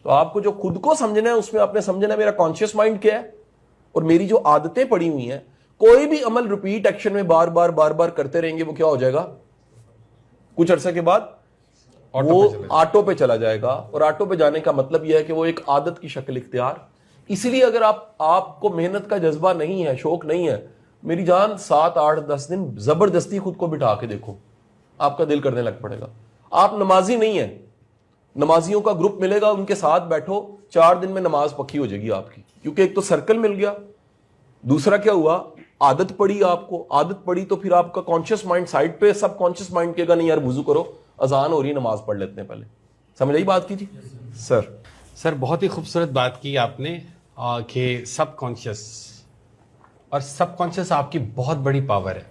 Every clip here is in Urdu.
تو آپ کو جو خود کو سمجھنا ہے اس میں آپ نے سمجھنا ہے میرا کانشیس مائنڈ کیا ہے اور میری جو عادتیں پڑی ہوئی ہیں. کوئی بھی عمل ریپیٹ ایکشن میں بار بار کرتے رہیں گے وہ کیا ہو جائے گا, کچھ عرصے کے بعد وہ آٹو پہ چلا جائے گا. اور آٹو پہ جانے کا مطلب یہ ہے کہ وہ ایک عادت کی شکل اختیار. اسی لیے اگر آپ کو محنت کا جذبہ نہیں ہے, شوق نہیں ہے, میری جان 7 8 10 دن زبردستی خود کو بٹھا کے دیکھو, آپ کا دل کرنے لگ پڑے گا. آپ نمازی نہیں ہیں, نمازیوں کا گروپ ملے گا, ان کے ساتھ بیٹھو, 4 دن میں نماز پکی ہو جائے گی آپ کی, کیونکہ ایک تو سرکل مل گیا, دوسرا کیا ہوا, عادت پڑی. آپ کو عادت پڑی تو پھر آپ کا کانشیس مائنڈ سائڈ پہ, سب کانشیس مائنڈ کہے گا نہیں یار وضو کرو, اذان ہو رہی, نماز پڑھ لیتے ہیں پہلے. سمجھ آئی بات کی جی؟ سر بہت ہی خوبصورت بات کی آپ نے کہ سب کانشیس, اور سب کانشیس آپ کی بہت بڑی پاور ہے.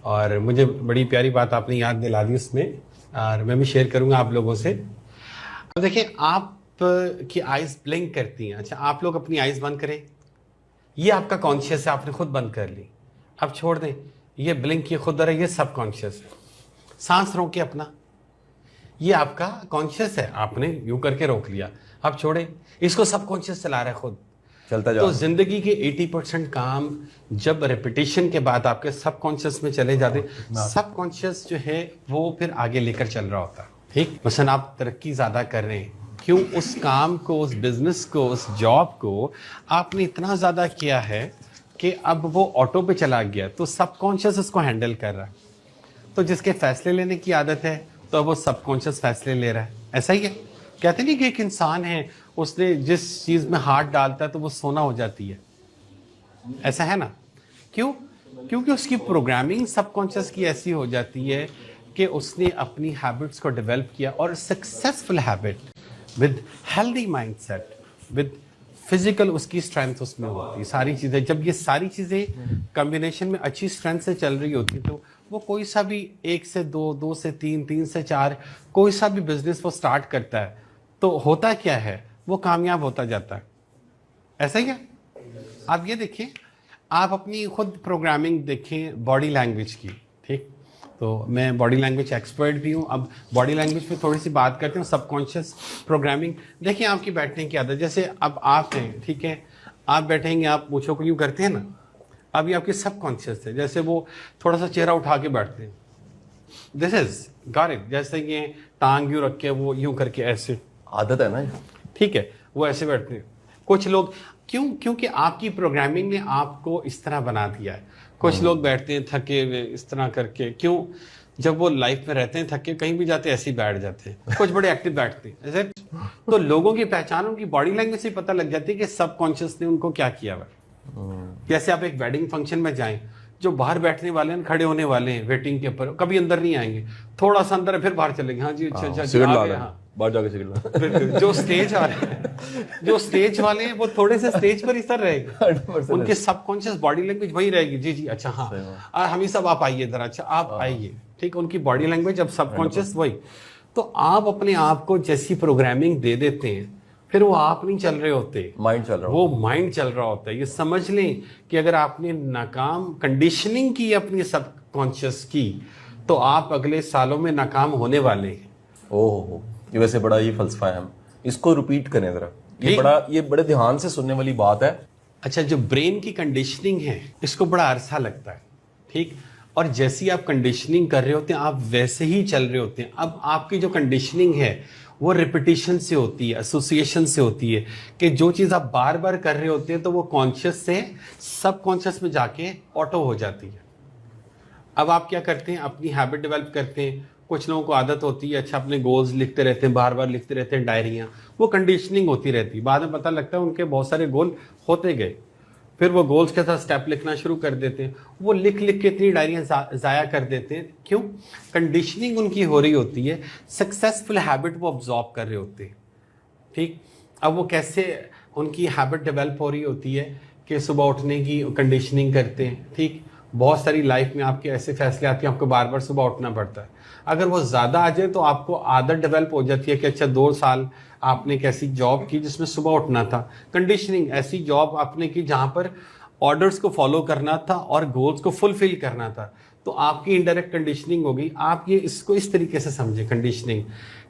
اور مجھے بڑی پیاری بات آپ نے یاد دلا دی اس میں, اور میں بھی شیئر کروں گا آپ لوگوں سے. اب دیکھیں آپ کی آئیز بلنک کرتی ہیں. اچھا آپ لوگ اپنی آئیز بند کریں, یہ آپ کا کانشیس ہے, آپ نے خود بند کر لی. اب چھوڑ دیں, یہ بلنک یہ خود رہا, یہ سب کانشیس ہے. سانس روکے اپنا, یہ آپ کا کانشیس ہے, آپ نے یوں کر کے روک لیا. اب چھوڑیں, اس کو سب کانشیس چلا رہا ہے خود. چلتا جا. تو زندگی کے 80% کام جب ریپیٹیشن کے بعد آپ کے سب کانشیس میں چلے جاتے, سب کانشیس جو ہے وہ پھر آگے لے کر چل رہا ہوتا. ٹھیک, مثلا آپ ترقی زیادہ کر رہے ہیں, کیوں, اس کام کو, اس بزنس کو, اس جاب کو آپ نے اتنا زیادہ کیا ہے کہ اب وہ آٹو پہ چلا گیا, تو سب کانشیس اس کو ہینڈل کر رہا ہے. تو جس کے فیصلے لینے کی عادت ہے تو وہ سب کانشیس فیصلے لے رہا ہے. ایسا ہی ہے, کہتے نہیں کہ ایک انسان ہے, اس نے جس چیز میں ہاتھ ڈالتا ہے تو وہ سونا ہو جاتی ہے. ایسا ہے نا, کیوں, کیونکہ اس کی پروگرامنگ سب کانشیس کی ایسی ہو جاتی ہے کہ اس نے اپنی ہیبٹس کو ڈیولپ کیا, اور successful habit with healthy mindset with physical اس کی اسٹرینتھ اس میں ہوتی. ساری چیزیں جب یہ ساری چیزیں کمبینیشن میں اچھی اسٹرینتھ سے چل رہی ہوتی تو وہ کوئی سا بھی 1 سے 2, 2 سے 3, 3 سے 4 کوئی سا بھی بزنس وہ سٹارٹ کرتا ہے تو ہوتا کیا ہے, وہ کامیاب ہوتا جاتا ہے. ایسا ہی ہے. آپ یہ دیکھیں, آپ اپنی خود پروگرامنگ دیکھیں باڈی لینگویج کی. ٹھیک, تو میں باڈی لینگویج ایکسپرٹ بھی ہوں. اب باڈی لینگویج پہ تھوڑی سی بات کرتے ہیں. سب کانشیس پروگرامنگ دیکھیں, آپ کی بیٹھنے کی عادت, جیسے اب آپ ہیں, ٹھیک ہے, آپ بیٹھیں گے, آپ مونچھوں کو یوں کرتے ہیں نا, اب یہ آپ کے سب کانشیس ہے. جیسے وہ تھوڑا سا چہرہ اٹھا کے بیٹھتے ہیں, دس از گاٹ اٹ. جیسے یہ ٹانگ یوں رکھ کے وہ یوں کر کے ایسے, عادت ہے نا, ٹھیک ہے, وہ ایسے بیٹھتے ہیں. کچھ لوگ کیونکہ آپ کی پروگرامنگ نے آپ کو اس طرح بنا دیا ہے. کچھ لوگ بیٹھتے ہیں تھکے ہوئے اس طرح کر کے, کیوں, جب وہ لائف میں رہتے ہیں تھکے, کہیں بھی جاتے ہیں ایسے ہی بیٹھ جاتے ہیں. کچھ بڑے ایکٹیو بیٹھتے ہیں. تو لوگوں کی پہچان ان کی باڈی لینگویج سے پتہ لگ جاتی ہے کہ سب کانشیس نے ان کو کیا کیا ہوا. جیسے آپ ایک ویڈنگ فنکشن میں جائیں, جو باہر بیٹھنے والے ہیں, کھڑے ہونے والے ہیں ویٹنگ کے اوپر, کبھی اندر نہیں آئیں گے, تھوڑا سا اندر ہے پھر باہر چلیں گے. ہاں جی, اچھا, باہر جا کے سگڑ. جو اسٹیج آ رہے ہیں, جو اسٹیج والے ہیں وہ تھوڑے سے اسٹیج پر ہی سر رہے گا, ان کے سب کانشیس باڈی لینگویج وہی رہے گی. جی جی, اچھا, ہاں ہم ہی سب, آپ آئیے ذرا, اچھا آپ آئیے. ٹھیک, ان کی باڈی لینگویج اب سب کانشیس وہی. تو آپ اپنے آپ کو جیسی پروگرامنگ دے دیتے ہیں, پھر وہ آپ نہیں چل رہے ہوتے, مائنڈ چل رہا, وہ مائنڈ چل رہا ہوتا ہے. یہ سمجھ لیں کہ اگر آپ نے ناکام کنڈیشننگ کی اپنی سب کانشیس کی تو آپ اگلے سالوں میں ناکام ہونے والے ہیں. اوہ, یہ ویسے بڑا یہ فلسفہ ہے, ہم اس کو ریپیٹ کریں ذرا, یہ بڑے دھیان سے سننے والی بات ہے. اچھا, جو برین کی کنڈیشننگ ہے اس کو بڑا عرصہ لگتا ہے. ٹھیک, اور جیسی آپ کنڈیشننگ کر رہے ہوتے ہیں آپ ویسے ہی چل رہے ہوتے ہیں. اب آپ کی جو کنڈیشننگ ہے وہ ریپیٹیشن سے ہوتی ہے, ایسوسیشن سے ہوتی ہے, کہ جو چیز آپ بار بار کر رہے ہوتے ہیں تو وہ کانشیس سے سب کانشیس میں جا کے آٹو ہو جاتی ہے. اب آپ کیا کرتے ہیں, اپنی ہیبٹ ڈیولپ کرتے ہیں. کچھ لوگوں کو عادت ہوتی ہے, اچھا اپنے گولز لکھتے رہتے ہیں, بار بار لکھتے رہتے ہیں ڈائریاں, وہ کنڈیشننگ ہوتی رہتی ہے. بعد میں پتہ لگتا ہے ان کے بہت سارے گول ہوتے گئے, پھر وہ گولز کے ساتھ سٹیپ لکھنا شروع کر دیتے ہیں. وہ لکھ کے اتنی ڈائریاں ضائع کر دیتے ہیں. کیوں, کنڈیشننگ ان کی ہو رہی ہوتی ہے, سکسیسفل ہیبٹ وہ ابزارب کر رہے ہوتے ہیں. ٹھیک, اب وہ کیسے ان کی ہیبٹ ڈیولپ ہو رہی ہوتی ہے کہ صبح اٹھنے کی کنڈیشننگ کرتے ہیں. ٹھیک, بہت ساری لائف میں آپ کے ایسے فیصلے آتے ہیں آپ کو بار بار صبح اٹھنا پڑتا ہے. اگر وہ زیادہ آ جائے تو آپ کو عادت ڈیولپ ہو جاتی ہے کہ اچھا 2 سال آپ نے ایک ایسی جاب کی جس میں صبح اٹھنا تھا. کنڈیشننگ, ایسی جاب آپ نے کی جہاں پر آرڈرز کو فالو کرنا تھا اور گولز کو فلفل کرنا تھا. تو آپ کی انڈائریکٹ کنڈیشننگ ہوگی. آپ یہ اس کو اس طریقے سے سمجھیں کنڈیشننگ,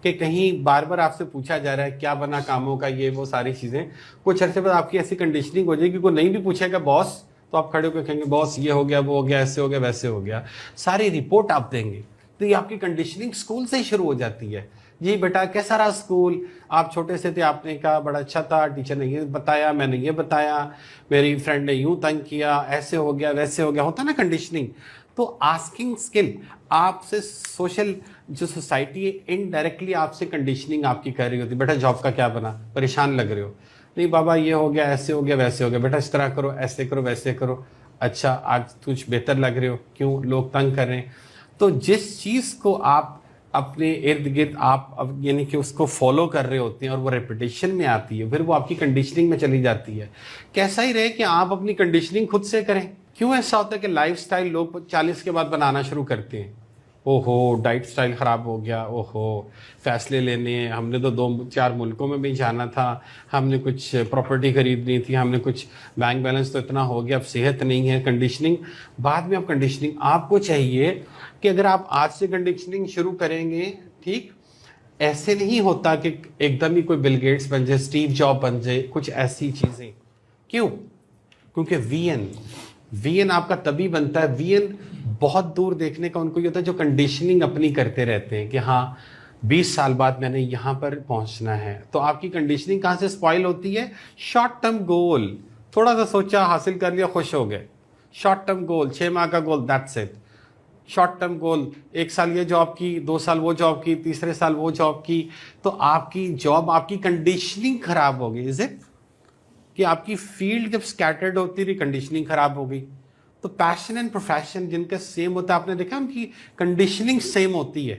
کہ کہیں بار بار آپ سے پوچھا جا رہا ہے کیا بنا کاموں کا, یہ وہ ساری چیزیں, کچھ عرصے بعد آپ کی ایسی کنڈیشننگ ہو جائے گی, کوئی نہیں بھی پوچھے گا باس, تو آپ کھڑے ہو کے کہیں گے باس یہ ہو گیا, وہ ہو گیا, ایسے ہو گیا, ویسے ہو گیا, ساری رپورٹ آپ دیں گے. تو یہ آپ کی کنڈیشننگ اسکول سے ہی شروع ہو جاتی ہے. جی بیٹا کیسا رہا اسکول, آپ چھوٹے سے تھے, آپ نے کہا بڑا اچھا تھا, ٹیچر نے یہ بتایا, میں نے یہ بتایا, میری فرینڈ نے یوں تنگ کیا, ایسے ہو گیا, ویسے ہو گیا, ہوتا نا کنڈیشننگ. تو آسکنگ اسکل آپ سے سوشل جو سوسائٹی ہے انڈائریکٹلی آپ سے کنڈیشننگ آپ کی کر رہی ہوتی ہے. بیٹا جاب کا کیا بنا, پریشان لگ رہے ہو, نہیں بابا یہ ہو گیا, ایسے ہو گیا, ویسے ہو گیا, بیٹا اس طرح کرو, ایسے کرو, ویسے کرو, اچھا آج کچھ بہتر لگ رہے ہو, کیوں لوگ تنگ کر رہے ہیں. تو جس چیز کو آپ اپنے ارد گرد آپ یعنی کہ اس کو فالو کر رہے ہوتے ہیں اور وہ ریپیٹیشن میں آتی ہے, پھر وہ آپ کی کنڈیشننگ میں چلی جاتی ہے. کیسا ہی رہے کہ آپ اپنی کنڈیشننگ خود سے کریں. کیوں ایسا ہوتا ہے کہ لائف سٹائل لوگ 40 کے بعد بنانا شروع کرتے ہیں, او ہو ڈائٹ سٹائل خراب ہو گیا, او ہو فیصلے لینے ہیں, ہم نے تو 2-4 ملکوں میں بھی جانا تھا, ہم نے کچھ پراپرٹی خریدنی تھی, ہم نے کچھ بینک بیلنس تو اتنا ہو گیا, اب صحت نہیں ہے. کنڈیشننگ بعد میں, اب کنڈیشننگ آپ کو چاہیے کہ اگر آپ آج سے کنڈیشننگ شروع کریں گے, ٹھیک, ایسے نہیں ہوتا کہ ایک دم ہی کوئی بل گیٹس بن جائے, اسٹیو جاب بن جائے, کچھ ایسی چیزیں. کیوں؟ کیونکہ وی این آپ کا تبھی بنتا ہے, وی این بہت دور دیکھنے کا ان کو یہ ہوتا ہے جو کنڈیشننگ اپنی کرتے رہتے ہیں کہ ہاں 20 سال بعد میں نے یہاں پر پہنچنا ہے. تو آپ کی کنڈیشننگ کہاں سے اسپوائل ہوتی ہے؟ شارٹ ٹرم گول, تھوڑا سا سوچا, حاصل کر لیا, خوش ہو گئے. شارٹ ٹرم گول 6 ماہ کا goal, that's it. Short term goal 1 سال یہ جاب کی, 2 سال وہ جاب کی, تیسرے سال وہ جاب کی. تو آپ کی جاب, آپ کی کنڈیشننگ خراب ہو گئی. از اٹ کہ آپ کی فیلڈ جب سکیٹرڈ ہوتی رہی, کنڈیشننگ خراب ہو گئی. تو پیشن اینڈ پروفیشن جن کا سیم ہوتا ہے, آپ نے دیکھا ان کی کنڈیشننگ سیم ہوتی ہے.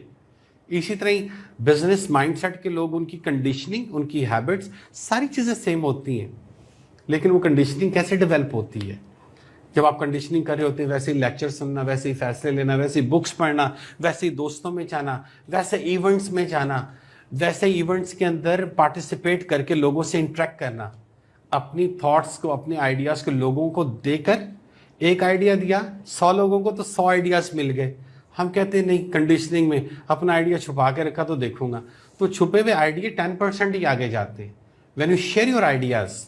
اسی طرح ہی بزنس مائنڈ سیٹ کے لوگ, ان کی کنڈیشننگ, ان کی ہیبٹس, ساری چیزیں سیم ہوتی ہیں. لیکن وہ کنڈیشننگ کیسے ڈیولپ ہوتی ہے؟ جب آپ کنڈیشننگ کر رہے ہوتے ہیں, ویسے ہی لیکچر سننا, ویسے ہی فیصلے لینا, ویسے ہی بکس پڑھنا, ویسے ہی دوستوں میں جانا, ویسے ایونٹس میں جانا, ویسے ایونٹس کے اندر پارٹیسپیٹ کر کے لوگوں سے انٹریکٹ کرنا, اپنی تھاٹس کو, اپنے آئیڈیاز کو لوگوں کو دے کر, ایک آئیڈیا دیا 100 لوگوں کو تو 100 آئیڈیاز مل گئے. ہم کہتے ہیں نہیں, کنڈیشننگ میں اپنا آئیڈیا چھپا کے رکھا تو دیکھوں گا. تو چھپے ہوئے آئیڈیا 10% ہی آگے جاتے ہیں. When you share your ideas,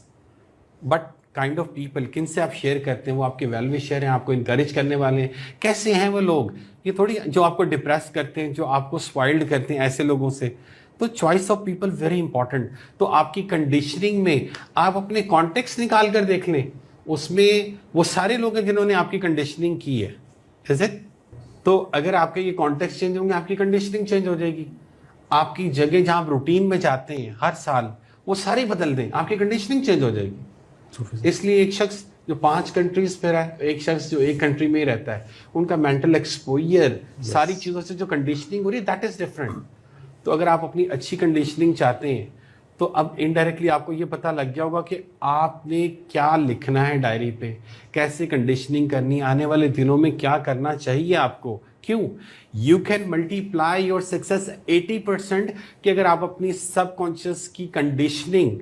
but kind of people, کن سے آپ شیئر کرتے ہیں, وہ آپ کے ویل وشر ہیں, آپ کو انکریج کرنے والے ہیں. کیسے ہیں وہ لوگ؟ یہ تھوڑی جو آپ کو ڈپریس کرتے ہیں, جو آپ کو سپوائلڈ کرتے ہیں, ایسے لوگوں سے. تو choice of people very important. تو آپ کی کنڈیشننگ میں آپ اپنے کانٹیکس نکال کر دیکھ لیں, اس میں وہ سارے لوگ ہیں جنہوں نے آپ کی کنڈیشننگ کی ہے. Is it? تو اگر آپ کے یہ کانٹیکس چینج ہوں گے, آپ کی کنڈیشننگ چینج ہو جائے گی. آپ کی جگہ جہاں آپ روٹین میں جاتے ہیں ہر سال, وہ ساری بدل دیں, آپ کی کنڈیشننگ چینج ہو جائے گی. اس لیے ایک شخص جو 5 کنٹریز پہ رہا ہے, ایک شخص جو 1 کنٹری میں ہی رہتا ہے, ان کا مینٹل ایکسپوئر ساری چیزوں سے جو کنڈیشننگ ہو رہی ہے, دیٹ از ڈفرینٹ. تو اگر آپ اپنی اچھی کنڈیشننگ چاہتے ہیں, تو اب انڈائریکٹلی آپ کو یہ پتہ لگ گیا ہوگا کہ آپ نے کیا لکھنا ہے ڈائری پہ, کیسے کنڈیشننگ کرنی, آنے والے دنوں میں کیا کرنا چاہیے آپ کو. کیوں؟ You can multiply your success 80% کہ اگر آپ اپنی سب کانشیس کی کنڈیشننگ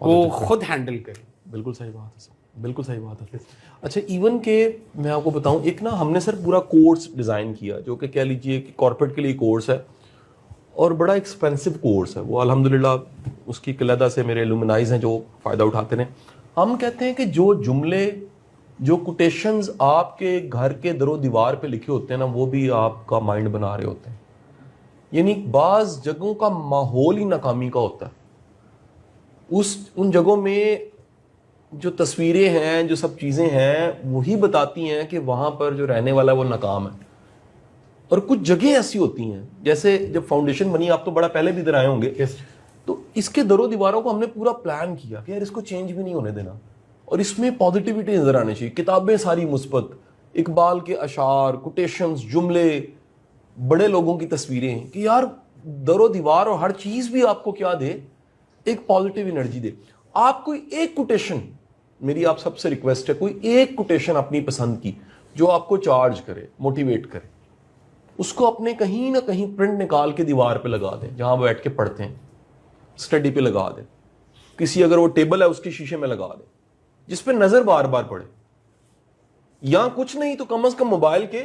کو خود ہینڈل کریں. بالکل صحیح بات ہے سر, بالکل صحیح بات ہے. اچھا, ایون کہ میں آپ کو بتاؤں, ایک نا ہم نے سر پورا کورس ڈیزائن کیا, جو کہ کہہ لیجیے کہ کارپوریٹ کے لیے کورس ہے, اور بڑا ایکسپینسو کورس ہے وہ. الحمدللہ اس کی قلعہ سے میرے الومنائز ہیں جو فائدہ اٹھاتے ہیں. ہم کہتے ہیں کہ جو جملے, جو کوٹیشنز آپ کے گھر کے در و دیوار پہ لکھے ہوتے ہیں نا, وہ بھی آپ کا مائنڈ بنا رہے ہوتے ہیں. یعنی بعض جگہوں کا ماحول ہی ناکامی کا ہوتا ہے. ان جگہوں میں جو تصویریں ہیں, جو سب چیزیں ہیں, وہی بتاتی ہیں کہ وہاں پر جو رہنے والا ہے وہ ناکام ہے. اور کچھ جگہیں ایسی ہوتی ہیں, جیسے جب فاؤنڈیشن بنی, آپ تو بڑا پہلے بھی ادھر آئے ہوں گے, تو اس کے در و دیواروں کو ہم نے پورا پلان کیا کہ یار اس کو چینج بھی نہیں ہونے دینا, اور اس میں پازیٹیوٹی نظر آنی چاہیے. کتابیں ساری مثبت, اقبال کے اشعار, کوٹیشنز, جملے, بڑے لوگوں کی تصویریں, کہ یار در و دیوار اور ہر چیز بھی آپ کو کیا دے, ایک پازیٹیو انرجی دے. آپ کوئی ایک کوٹیشن, میری آپ سب سے ریکویسٹ ہے, کوئی ایک کوٹیشن اپنی پسند کی جو آپ کو چارج کرے, موٹیویٹ کرے, اس کو اپنے کہیں نہ کہیں پرنٹ نکال کے دیوار پہ لگا دیں, جہاں بیٹھ کے پڑھتے ہیں, اسٹڈی پہ لگا دیں. کسی اگر وہ ٹیبل ہے اس کے شیشے میں لگا دیں, جس پہ نظر بار بار پڑے. یا کچھ نہیں تو کم از کم موبائل کے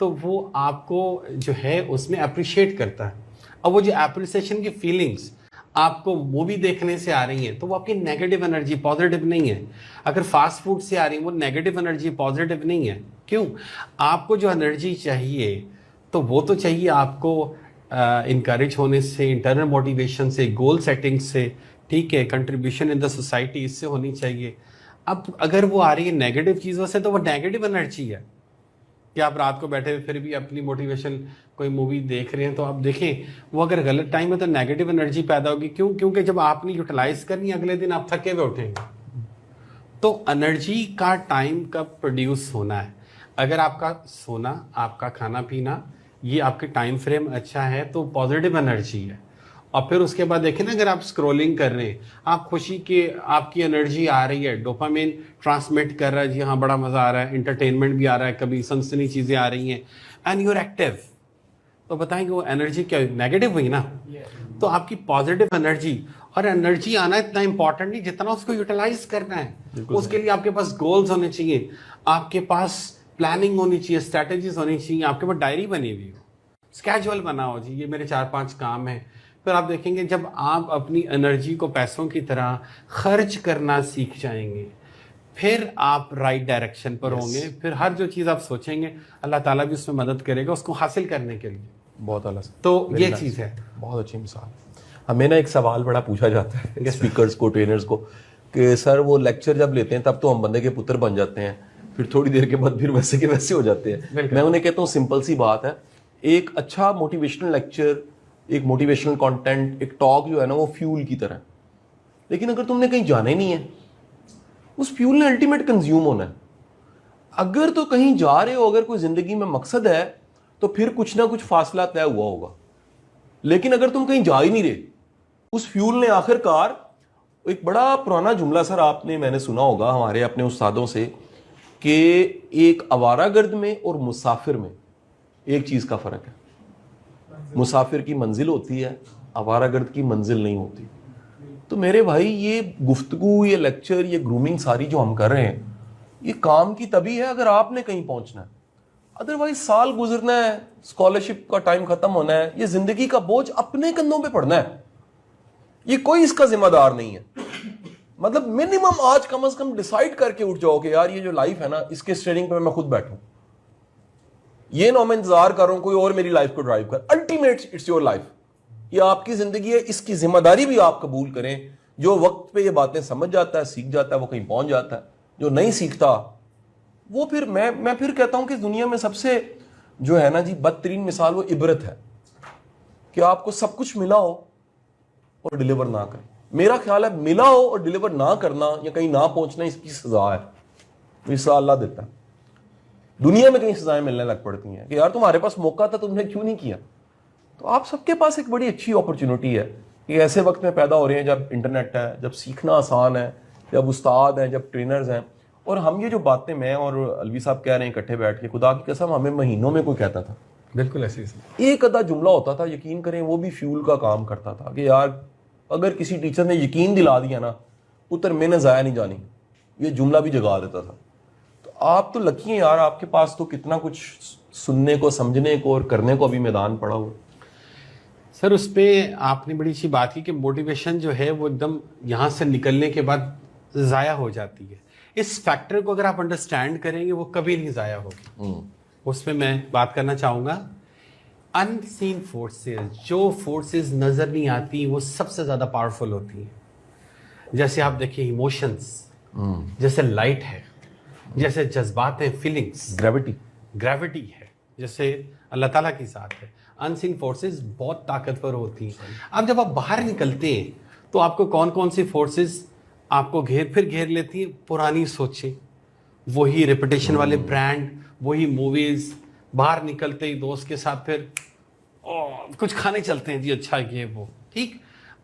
تو وہ آپ کو جو ہے اس میں اپریشیٹ کرتا ہے. اب وہ جو اپریسیشن کی فیلنگس آپ کو مووی دیکھنے سے آ رہی ہیں تو وہ آپ کی نیگیٹو انرجی پازیٹیو نہیں ہے. اگر فاسٹ فوڈ سے آ رہی ہیں وہ نیگیٹو انرجی پازیٹیو نہیں ہے. کیوں؟ آپ کو جو انرجی چاہیے تو وہ تو چاہیے آپ کو انکریج ہونے سے, انٹرنل موٹیویشن سے, گول سیٹنگ سے, ٹھیک ہے, کنٹریبیوشن ان دا سوسائٹی, اس سے ہونی چاہیے. اب اگر وہ آ رہی ہے نیگیٹو چیزوں سے تو وہ نیگیٹو انرجی ہے کہ آپ رات کو بیٹھے پھر بھی اپنی موٹیویشن کوئی مووی دیکھ رہے ہیں. تو آپ دیکھیں وہ اگر غلط ٹائم ہے تو نیگیٹو انرجی پیدا ہوگی. کیوں؟ کیونکہ جب آپ نے یوٹیلائز کرنی ہے اگلے دن آپ تھکے ہوئے اٹھیں گے. تو انرجی کا ٹائم کب پروڈیوس ہونا ہے. اگر آپ کا سونا, آپ کا کھانا پینا, یہ آپ کے ٹائم فریم اچھا ہے تو پازیٹیو انرجی ہے. اور پھر اس کے بعد دیکھیں نا, اگر آپ اسکرولنگ کر رہے ہیں, آپ خوشی کے, آپ کی انرجی آ رہی ہے, ڈوپامین ٹرانسمٹ کر رہا ہے, جی ہاں بڑا مزہ آ رہا ہے, انٹرٹینمنٹ بھی آ رہا ہے, کبھی سنسنی چیزیں آ رہی ہیں, اینڈ یو آر ایکٹیو, تو بتائیں گے وہ انرجی کیا نیگیٹو ہوئی نا. تو آپ کی پازیٹیو انرجی, اور انرجی آنا اتنا امپورٹنٹ نہیں جتنا اس کو یوٹیلائز کرنا ہے. اس کے لیے آپ کے پاس گولز ہونے چاہیے, آپ کے پاس پلاننگ ہونی چاہیے, اسٹریٹجیز ہونی چاہیے, آپ کے پاس ڈائری بنی ہوئی ہو, اسکیجول بنا ہو, جی یہ میرے 4-5 کام ہیں. پھر آپ دیکھیں گے جب آپ اپنی انرجی کو پیسوں کی طرح خرچ کرنا سیکھ جائیں گے, پھر آپ رائٹ ڈائریکشن پر ہوں گے. پھر ہر جو چیز آپ سوچیں گے اللہ تعالیٰ بھی اس میں مدد کرے گا اس کو حاصل کرنے کے لیے. بہت اعلیٰ. تو یہ چیز ہے. بہت اچھی مثال. ہمیں نا ایک سوال بڑا پوچھا جاتا ہے اسپیکرز کو, ٹرینرز کو, کہ سر وہ لیکچر جب لیتے ہیں تب تو ہم بندے کے پتر بن جاتے ہیں, پھر تھوڑی دیر کے بعد پھر ویسے کے ویسے ہو جاتے ہیں. میں انہیں کہتا ہوں سمپل سی بات ہے, ایک اچھا موٹیویشنل لیکچر, ایک موٹیویشنل کانٹینٹ, ایک ٹاک جو ہے نا وہ فیول کی طرح ہے. لیکن اگر تم نے کہیں جانا ہی نہیں ہے, اس فیول نے الٹیمیٹ کنزیوم ہونا ہے. اگر تو کہیں جا رہے ہو, اگر کوئی زندگی میں مقصد ہے تو پھر کچھ نہ کچھ فاصلہ طے ہوا ہوگا. لیکن اگر تم کہیں جا ہی نہیں رہے, اس فیول نے آخر کار, ایک بڑا پرانا جملہ سر آپ نے, میں نے سنا ہوگا ہمارے اپنے استادوں سے, کہ ایک آوارہ گرد میں اور مسافر میں ایک چیز کا فرق ہے. مسافر کی منزل ہوتی ہے, آوارہ گرد کی منزل نہیں ہوتی. تو میرے بھائی یہ گفتگو, یہ لیکچر, یہ گرومنگ ساری جو ہم کر رہے ہیں, یہ کام کی تبھی ہے اگر آپ نے کہیں پہنچنا ہے. ادروائز سال گزرنا ہے, اسکالرشپ کا ٹائم ختم ہونا ہے, یہ زندگی کا بوجھ اپنے کندھوں پہ پڑنا ہے, یہ کوئی اس کا ذمہ دار نہیں ہے. مطلب منیمم آج کم از کم ڈیسائیڈ کر کے اٹھ جاؤ کہ یار یہ جو لائف ہے نا اس کے اسٹیئرنگ پہ میں خود بیٹھوں. یہ نہ میں انتظار کر رہا ہوں کوئی اور میری لائف کو ڈرائیو کر. الٹیمیٹ اٹس یور لائف, یہ آپ کی زندگی ہے, اس کی ذمہ داری بھی آپ قبول کریں. جو وقت پہ یہ باتیں سمجھ جاتا ہے, سیکھ جاتا ہے, وہ کہیں پہنچ جاتا ہے. جو نہیں سیکھتا وہ پھر میں پھر کہتا ہوں کہ دنیا میں سب سے جو ہے نا جی بدترین مثال وہ عبرت ہے, کہ آپ کو سب کچھ ملا ہو اور ڈیلیور نہ کریں. میرا خیال ہے ملا ہو اور ڈیلیور نہ کرنا یا کہیں نہ پہنچنا اس کی سزا ہے. یہ سزا اللہ دیتا ہے. دنیا میں کہیں سزائیں ملنے لگ پڑتی ہیں کہ یار تمہارے پاس موقع تھا, تم نے کیوں نہیں کیا. تو آپ سب کے پاس ایک بڑی اچھی اپرچونٹی ہے کہ ایسے وقت میں پیدا ہو رہے ہیں جب انٹرنیٹ ہے, جب سیکھنا آسان ہے, جب استاد ہیں, جب ٹرینرز ہیں. اور ہم یہ جو باتیں میں اور الوی صاحب کہہ رہے ہیں اکٹھے بیٹھ کے, خدا کی قسم ہمیں مہینوں میں کوئی کہتا تھا. بالکل ایسے ہی ایک آدھا جملہ ہوتا تھا, یقین کریں وہ بھی فیول کا کام کرتا تھا کہ یار اگر کسی ٹیچر نے یقین دلا دیا نا پتر میں نے ضائع نہیں جانی, یہ جملہ بھی جگا دیتا تھا. تو آپ تو لکی ہیں یار, آپ کے پاس تو کتنا کچھ سننے کو, سمجھنے کو اور کرنے کو ابھی میدان پڑا ہوا. سر اس پہ آپ نے بڑی اچھی بات کی کہ موٹیویشن جو ہے وہ ایک دم یہاں سے نکلنے کے بعد ضائع ہو جاتی ہے. اس فیکٹر کو اگر آپ انڈرسٹینڈ کریں گے وہ کبھی نہیں ضائع ہوگی. اس پہ میں بات کرنا چاہوں گا ان سین فورسز, جو فورسز نظر نہیں آتی وہ سب سے زیادہ پاورفل ہوتی ہیں. جیسے آپ دیکھیں ایموشنز, جیسے لائٹ ہے, جیسے جذبات ہیں, فیلنگس, گریوٹی ہے, جیسے اللہ تعالیٰ کی ذات ہے. ان سین فورسز بہت طاقتور ہوتی ہیں. اب جب آپ باہر نکلتے ہیں تو آپ کو کون کون سی فورسز آپ کو گھیر لیتی ہیں؟ پرانی سوچیں, وہی ریپیٹیشن والے برانڈ, وہی موویز. باہر نکلتے ہی دوست کے ساتھ پھر کچھ کھانے چلتے ہیں, جی اچھا یہ وہ, ٹھیک.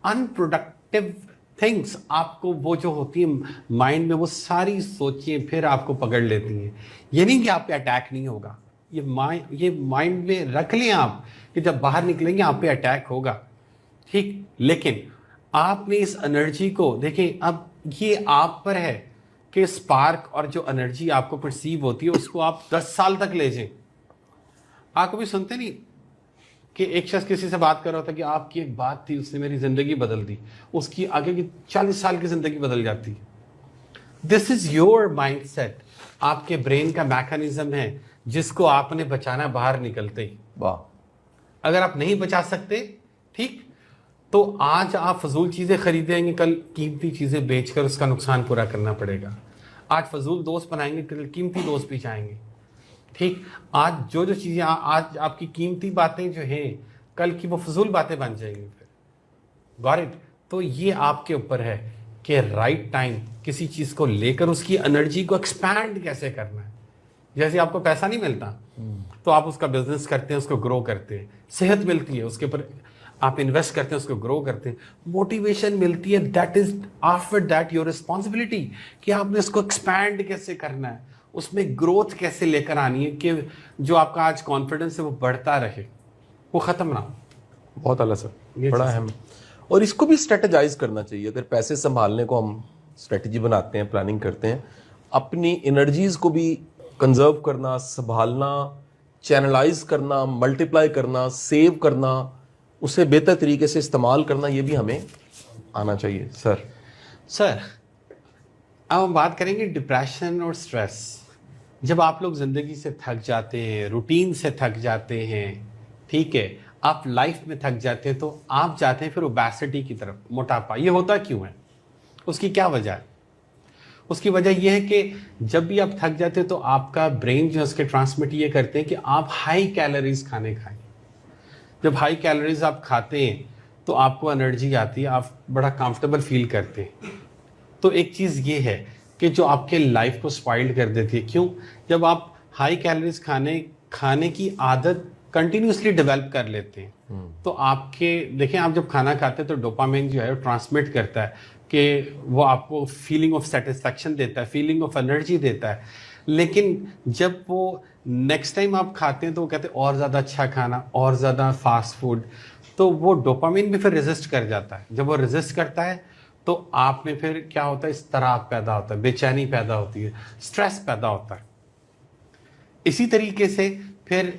ان پروڈکٹیو تھنگس آپ کو وہ جو ہوتی ہیں مائنڈ میں, وہ ساری سوچیں پھر آپ کو پکڑ لیتی ہیں. یہ نہیں کہ آپ پہ اٹیک نہیں ہوگا, یہ مائنڈ میں رکھ لیں آپ کہ جب باہر نکلیں گے آپ پہ اٹیک ہوگا, ٹھیک. لیکن آپ نے اس انرجی کو دیکھیں, اب یہ آپ پر ہے کہ اسپارک اور جو انرجی آپ کو پرسیو ہوتی ہے اس کو آپ 10 سال تک لے جائیں. آپ کبھی سنتے نہیں کہ ایک شخص کسی سے بات کر رہا تھا کہ آپ کی ایک بات تھی اس نے میری زندگی بدل دی, اس کی آگے کی 40 سال کی زندگی بدل جاتی ہے. دس از یور مائنڈ سیٹ, آپ کے برین کا میکانزم ہے جس کو آپ نے بچانا باہر نکلتے ہی. واہ. اگر آپ نہیں بچا سکتے ٹھیک, تو آج آپ فضول چیزیں خریدیں گے, کل قیمتی چیزیں بیچ کر اس کا نقصان پورا کرنا پڑے گا. آج فضول دوست بنائیں گے, کل قیمتی دوست بھی جائیں گے. ٹھیک, آج جو چیزیں آج آپ کی قیمتی باتیں جو ہیں کل کی وہ فضول باتیں بن جائیں گی. پھر گاٹ اٹ. تو یہ آپ کے اوپر ہے کہ رائٹ ٹائم کسی چیز کو لے کر اس کی انرجی کو ایکسپینڈ کیسے کرنا ہے. جیسے آپ کو پیسہ نہیں ملتا تو آپ اس کا بزنس کرتے ہیں, اس کو گرو کرتے ہیں. صحت ملتی ہے, اس کے اوپر آپ انویسٹ کرتے ہیں, اس کو گرو کرتے ہیں. موٹیویشن ملتی ہے, that is after that your responsibility کہ آپ نے اس کو ایکسپینڈ کیسے کرنا ہے, اس میں گروتھ کیسے لے کر آنی ہے کہ جو آپ کا آج کانفیڈنس ہے وہ بڑھتا رہے, وہ ختم نہ ہو. بہت اعلیٰ سر, بڑا اہم. اور اس کو بھی اسٹریٹجائز کرنا چاہیے. اگر پیسے سنبھالنے کو ہم اسٹریٹجی بناتے ہیں, پلاننگ کرتے ہیں, اپنی انرجیز کو بھی کنزرو کرنا, سنبھالنا, چینلائز کرنا, ملٹیپلائی کرنا, سیو کرنا, اسے بہتر طریقے سے استعمال کرنا, یہ بھی ہمیں آنا چاہیے. سر اب ہم بات کریں گے ڈپریشن اور سٹریس. جب آپ لوگ زندگی سے تھک جاتے ہیں, روٹین سے تھک جاتے ہیں, ٹھیک ہے, آپ لائف میں تھک جاتے ہیں, تو آپ جاتے ہیں پھر اوبیسٹی کی طرف, موٹاپا. یہ ہوتا کیوں ہے, اس کی کیا وجہ ہے؟ اس کی وجہ یہ ہے کہ جب بھی آپ تھک جاتے ہیں تو آپ کا برین جو ہے اس کے ٹرانسمٹ یہ کرتے ہیں کہ آپ ہائی کیلوریز کھانے کھائیں. جب ہائی کیلوریز آپ کھاتے ہیں تو آپ کو انرجی آتی ہے, آپ بڑا کمفرٹیبل فیل کرتے ہیں. تو ایک چیز یہ ہے کہ جو آپ کے لائف کو سپائلڈ کر دیتی ہے. کیوں؟ جب آپ ہائی کیلوریز کھانے کی عادت کنٹینیوسلی ڈیولپ کر لیتے ہیں تو آپ کے دیکھیں, آپ جب کھانا کھاتے ہیں تو ڈوپامین جو ہے وہ ٹرانسمٹ کرتا ہے کہ وہ آپ کو فیلنگ آف سیٹسفیکشن دیتا ہے, فیلنگ آف انرجی دیتا ہے. لیکن جب وہ نیکسٹ ٹائم آپ کھاتے ہیں تو وہ کہتے ہیں اور زیادہ اچھا کھانا, اور زیادہ فاسٹ فوڈ, تو وہ ڈوپامین بھی پھر ریزسٹ کر جاتا ہے. جب وہ ریزسٹ کرتا ہے تو آپ میں پھر کیا ہوتا ہے, اضطراب پیدا ہوتا ہے, بے چینی پیدا ہوتی ہے, سٹریس پیدا ہوتا ہے. اسی طریقے سے پھر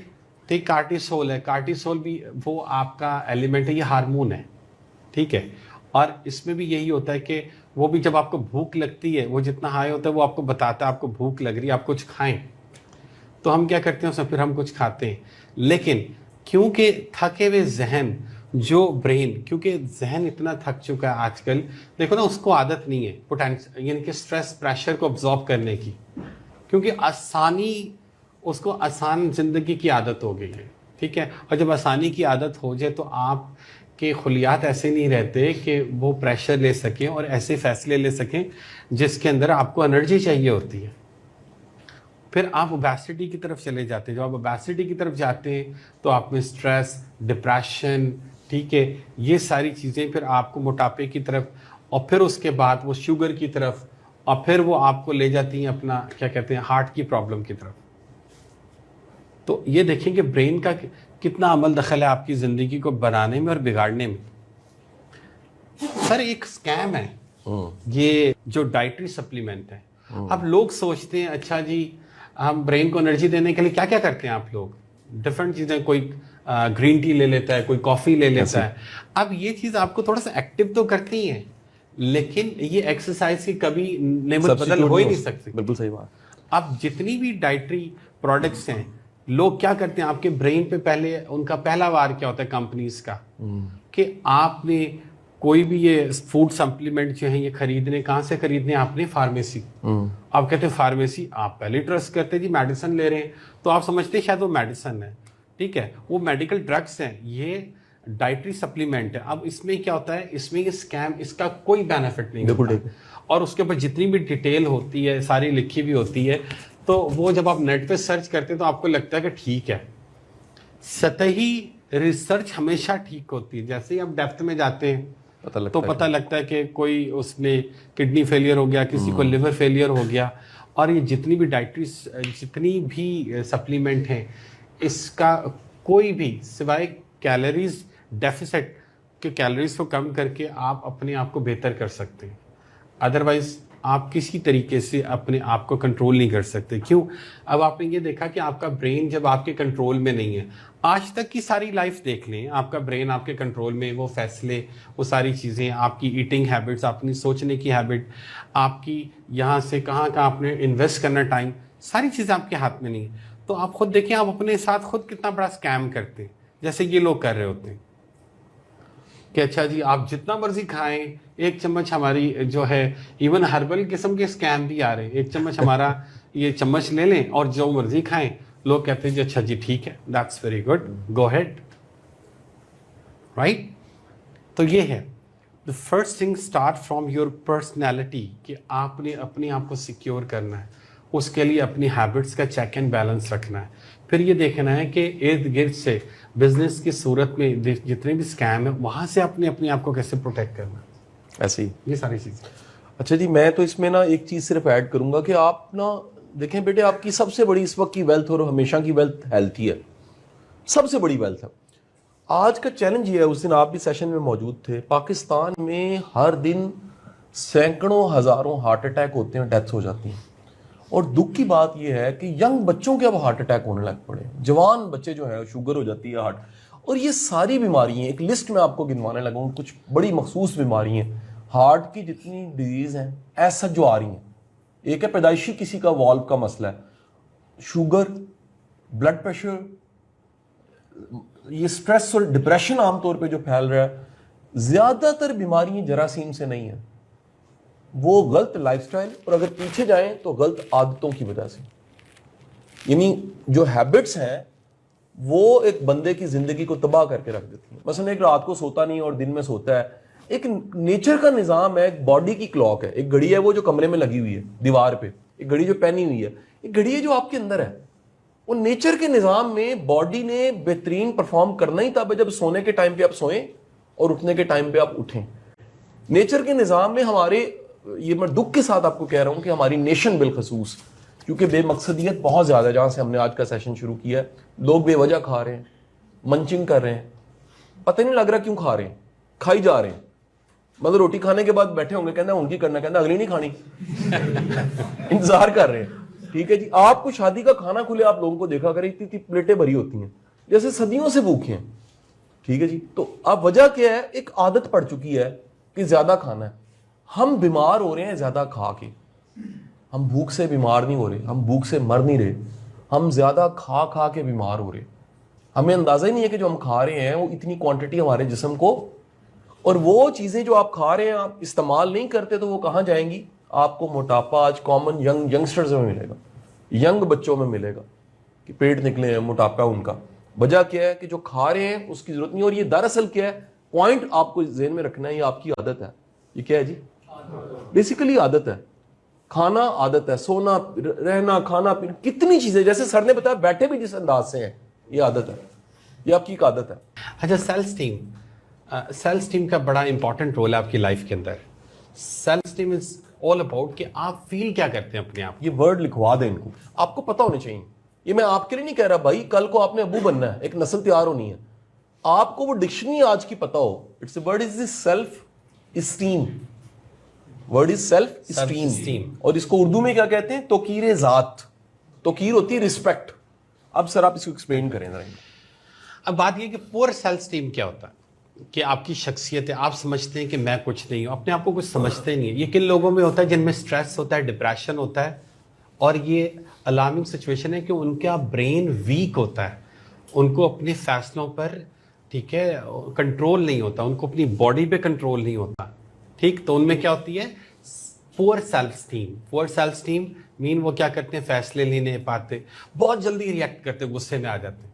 کارٹیسول ہے. کارٹیسول بھی وہ آپ کا ایلیمنٹ ہے, یہ ہارمون ہے, ٹھیک ہے. اور اس میں بھی یہی ہوتا ہے کہ وہ بھی جب آپ کو بھوک لگتی ہے, وہ جتنا ہائی ہوتا ہے وہ آپ کو بتاتا ہے آپ کو بھوک لگ رہی ہے, آپ کچھ کھائیں. تو ہم کیا کرتے ہیں, پھر ہم کچھ کھاتے ہیں. لیکن کیونکہ تھکے ہوئے ذہن, جو برین, کیونکہ ذہن اتنا تھک چکا ہے آج کل, دیکھو نا, اس کو عادت نہیں ہے یعنی کہ سٹریس پریشر کو ابزارب کرنے کی, کیونکہ اس کو آسان زندگی کی عادت ہو گئی ہے, ٹھیک ہے. اور جب آسانی کی عادت ہو جائے تو آپ کے خلیات ایسے نہیں رہتے کہ وہ پریشر لے سکیں اور ایسے فیصلے لے سکیں جس کے اندر آپ کو انرجی چاہیے ہوتی ہے. پھر آپ اوبیسٹی کی طرف چلے جاتے ہیں. جب آپ اوبیسٹی کی طرف جاتے ہیں تو آپ میں سٹریس, ڈپریشن, ٹھیک ہے, یہ ساری چیزیں پھر آپ کو موٹاپے کی طرف, اور پھر اس کے بعد وہ شوگر کی طرف, اور پھر وہ آپ کو لے جاتی ہیں اپنا کیا کہتے ہیں ہارٹ کی پرابلم کی طرف. تو یہ دیکھیں کہ برین کا کتنا عمل دخل ہے آپ کی زندگی کو بنانے میں اور بگاڑنے میں. سر ایک سکیم ہے یہ جو ڈائٹری سپلیمنٹ ہے. اب لوگ سوچتے ہیں اچھا جی ہم برین کو انرجی دینے کے لیے کیا کیا کرتے ہیں آپ لوگ, ڈفرینٹ چیزیں, کوئی گرین ٹی لے لیتا ہے, کوئی کافی لے لیتا ہے. اب یہ چیز آپ کو تھوڑا سا ایکٹیو تو کرتی ہیں, لیکن یہ ایکسرسائز کی کبھی نعمت بدل ہو ہی نہیں سکتی. بالکل صحیح بات. اب جتنی بھی ڈائٹری پروڈکٹس ہیں, لوگ کیا کرتے ہیں, آپ کے برین پہ پہلے ان کا پہلا وار کیا ہوتا ہے کمپنیز کا, کہ آپ نے کوئی بھی یہ فوڈ سپلیمنٹ جو ہیں یہ خریدنے, کہاں سے خریدنے, آپ نے فارمیسی. آپ کہتے ہیں فارمیسی, آپ پہلے ٹرسٹ کرتے جی میڈیسن لے رہے ہیں تو آپ سمجھتے ہیں شاید وہ میڈیسن ہے, ٹھیک ہے, وہ میڈیکل ڈرگس ہیں, یہ ڈائٹری سپلیمنٹ ہے. اب اس میں کیا ہوتا ہے, اس میں یہ اسکیم, اس کا کوئی بینیفٹ نہیں ہوتا, اور اس کے اوپر جتنی بھی ڈیٹیل ہوتی ہے ساری لکھی بھی ہوتی ہے, تو وہ جب آپ نیٹ پہ سرچ کرتے ہیں تو آپ کو لگتا ہے کہ ٹھیک ہے. سطحی ریسرچ ہمیشہ ٹھیک ہوتی ہے, جیسے ہی آپ ڈیپتھ میں جاتے ہیں تو پتہ لگتا ہے کہ کوئی اس میں کڈنی فیلئر ہو گیا, کسی کو لیور فیلئر ہو گیا. اور یہ جتنی بھی ڈائٹری جتنی بھی سپلیمنٹ ہیں, اس کا کوئی بھی سوائے کیلوریز ڈیفیسٹ کہ کیلوریز کو کم کر کے آپ اپنے آپ کو بہتر کر سکتے ہیں, ادروائز آپ کسی طریقے سے اپنے آپ کو کنٹرول نہیں کر سکتے. کیوں؟ اب آپ نے یہ دیکھا کہ آپ کا برین جب آپ کے کنٹرول میں نہیں ہے، آج تک کی ساری لائف دیکھ لیں، آپ کا برین آپ کے کنٹرول میں، وہ فیصلے، وہ ساری چیزیں، آپ کی ایٹنگ ہیبٹس، اپنی سوچنے کی ہیبٹ، آپ کی یہاں سے کہاں آپ نے انویسٹ کرنا ٹائم، ساری چیزیں آپ کے ہاتھ میں نہیں ہیں. تو آپ خود دیکھیں آپ اپنے ساتھ خود کتنا بڑا اسکیم کرتے ہیں، جیسے یہ لوگ کر رہے ہوتے ہیں کہ اچھا جی آپ جتنا مرضی کھائیں، ایک چمچ ہماری جو ہے، ایون ہربل قسم کے اسکیم بھی آ رہے ہیں، ایک چمچ ہمارا یہ چمچ لے لیں اور جو مرضی کھائیں. لوگ کہتے ہیں جی اچھا جی ٹھیک ہے، that's very good, go ahead, right. تو یہ ہے the first thing start from your personality کہ آپ نے اپنے آپ کو سیکیور کرنا ہے، اس کے لیے اپنی ہیبٹس کا چیک اینڈ بیلنس رکھنا ہے. پھر یہ دیکھنا ہے کہ ارد گرد سے بزنس کی صورت میں جتنے بھی اسکیم ہیں وہاں سے اپنے آپ کو کیسے پروٹیکٹ کرنا ہے. ایسے ہی یہ ساری چیزیں. اچھا جی، میں تو اس میں نا ایک چیز صرف ایڈ کروں گا کہ آپ نا دیکھیں بیٹے، آپ کی سب سے بڑی اس وقت کی ویلتھ اور ہمیشہ کی ویلتھ ہیلتھ ہی ہے، سب سے بڑی ویلتھ ہے. آج کا چیلنج یہ ہے، اس دن آپ بھی سیشن میں موجود تھے، پاکستان میں ہر دن سینکڑوں ہزاروں ہارٹ اٹیک ہوتے ہیں، ڈیتھس ہو جاتی ہیں. اور دکھ کی بات یہ ہے کہ ینگ بچوں کے اب ہارٹ اٹیک ہونے لگ پڑے، جوان بچے جو ہے شوگر ہو جاتی ہے، ہارٹ، اور یہ ساری بیماری ہیں. ایک لسٹ میں آپ کو گنوانے لگا ہوں، کچھ بڑی مخصوص بیماری ہیں ہارٹ کی، جتنی ڈیزیز ہیں ایسا جو آ رہی ہیں. ایک ہے پیدائشی کسی کا والو کا مسئلہ ہے، شوگر، بلڈ پریشر، یہ سٹریس اور ڈپریشن عام طور پہ جو پھیل رہا ہے. زیادہ تر بیماریاں جراثیم سے نہیں ہیں، وہ غلط لائف سٹائل، اور اگر پیچھے جائیں تو غلط عادتوں کی وجہ سے. یعنی جو ہیبٹس ہیں وہ ایک بندے کی زندگی کو تباہ کر کے رکھ دیتی ہیں. مثلا ایک رات کو سوتا نہیں اور دن میں سوتا ہے. ایک نیچر کا نظام ہے، ایک باڈی کی کلاک ہے، ایک گھڑی ہے وہ جو کمرے میں لگی ہوئی ہے دیوار پہ، ایک گھڑی جو پہنی ہوئی ہے، ایک گھڑی ہے جو آپ کے اندر ہے. وہ نیچر کے نظام میں باڈی نے بہترین پرفارم کرنا ہی تھا جب سونے کے ٹائم پہ آپ سوئیں اور اٹھنے کے ٹائم پہ آپ اٹھیں. نیچر کے نظام میں ہمارے، یہ میں دکھ کے ساتھ آپ کو کہہ رہا ہوں کہ ہماری نیشن بالخصوص، کیونکہ بے مقصدیت بہت زیادہ ہے، جہاں سے ہم نے آج کا سیشن شروع کیا ہے، لوگ بے وجہ کھا رہے ہیں، منچنگ کر رہے ہیں، پتہ نہیں لگ رہا کیوں کھا رہے ہیں، کھائی جا رہے ہیں. مطلب روٹی کھانے کے بعد بیٹھے ہوں گے، کہنا ان کی کرنا، کہنا اگلی نہیں کھانی، انتظار کر رہے ہیں. ٹھیک ہے جی، آپ کو شادی کا کھانا کھلے، آپ لوگوں کو دیکھا کریں اتنی پلیٹیں بھری ہوتی ہیں جیسے صدیوں سے بھوکے ہیں. ٹھیک ہے جی، تو اب وجہ کیا ہے؟ ایک عادت پڑ چکی ہے کہ زیادہ کھانا ہے. ہم بیمار ہو رہے ہیں زیادہ کھا کے، ہم بھوک سے بیمار نہیں ہو رہے، ہم بھوک سے مر نہیں رہے، ہم زیادہ کھا کھا کے بیمار ہو رہے. ہمیں اندازہ ہی نہیں ہے کہ جو ہم کھا رہے ہیں وہ اتنی کوانٹٹی ہمارے جسم کو، اور وہ چیزیں جو آپ کھا رہے ہیں آپ استعمال نہیں کرتے تو وہ کہاں جائیں گی؟ آپ کو موٹاپا آج کامن ینگسٹرز میں ملے گا، ینگ بچوں میں ملے گا کہ پیٹ نکلے ہیں، موٹاپا ان کا. وجہ کیا ہے کہ جو کھا رہے ہیں اس کی ضرورت نہیں. اور یہ دراصل کیا ہے؟ پوائنٹ آپ کو ذہن میں رکھنا ہے، یہ آپ کی عادت ہے. یہ کیا ہے جی؟ بیسیکلی عادت ہے. کھانا عادت ہے، سونا، رہنا، کھانا پینا، کتنی چیزیں، جیسے سر نے بتایا بیٹھے بھی جس انداز سے ہیں، یہ عادت ہے، یہ آپ کی ایک عادت ہے. اچھا، سیلف اسٹیم کا بڑا امپورٹنٹ رول ہے آپ کی لائف کے اندر. Self esteem is all about کہ آپ فیل کیا کرتے ہیں اپنے آپ. یہ ورڈ لکھوا دیں ان کو، آپ کو پتہ ہونے چاہیے. یہ میں آپ کے لیے نہیں کہہ رہا بھائی، کل کو آپ نے ابو بننا ہے، ایک نسل تیار ہونی ہے، آپ کو وہ ڈکشنری آج کی پتہ ہو. It's a word, is self esteem. Word is self esteem, اور اس کو اردو میں کیا کہتے ہیں؟ توقیر ذات. توقیر ہوتی ہے رسپیکٹ. اب سر آپ اس کو ایکسپلین کریں ذرا. اب بات یہ کہ پور سیلف اسٹیم کیا ہوتا ہے کہ آپ کی شخصیت ہے، آپ سمجھتے ہیں کہ میں کچھ نہیں ہوں، اپنے آپ کو کچھ سمجھتے نہیں ہیں. یہ کن لوگوں میں ہوتا ہے؟ جن میں سٹریس ہوتا ہے، ڈپریشن ہوتا ہے، اور یہ الارمنگ سچویشن ہے کہ ان کا برین ویک ہوتا ہے، ان کو اپنے فیصلوں پر، ٹھیک ہے، کنٹرول نہیں ہوتا، ان کو اپنی باڈی پہ کنٹرول نہیں ہوتا. ٹھیک، تو ان میں کیا ہوتی ہے؟ پور سیلف اسٹیم. پور سیلف اسٹیم مین وہ کیا کرتے ہیں؟ فیصلے نہیں لے پاتے، بہت جلدی ریئیکٹ کرتے، غصے میں آ جاتے،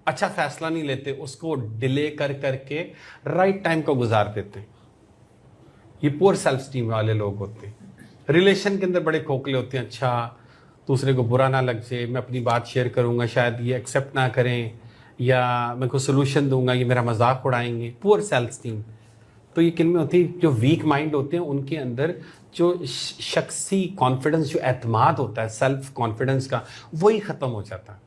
اچھا فیصلہ نہیں لیتے، اس کو ڈیلے کر کر کے رائٹ ٹائم کو گزار دیتے. یہ پور سیلف اسٹیم والے لوگ ہوتے ہیں. ریلیشن کے اندر بڑے کھوکھلے ہوتے ہیں، اچھا دوسرے کو برا نہ لگ جائے، میں اپنی بات شیئر کروں گا شاید یہ ایکسیپٹ نہ کریں، یا میں کوئی سولوشن دوں گا یہ میرا مذاق اڑائیں گے. پور سیلف اسٹیم. تو یہ کن میں ہوتی ہے؟ جو ویک مائنڈ ہوتے ہیں ان کے اندر جو شخصی کانفیڈنس، جو اعتماد ہوتا ہے سیلف کانفیڈنس کا، وہی ختم ہو جاتا ہے.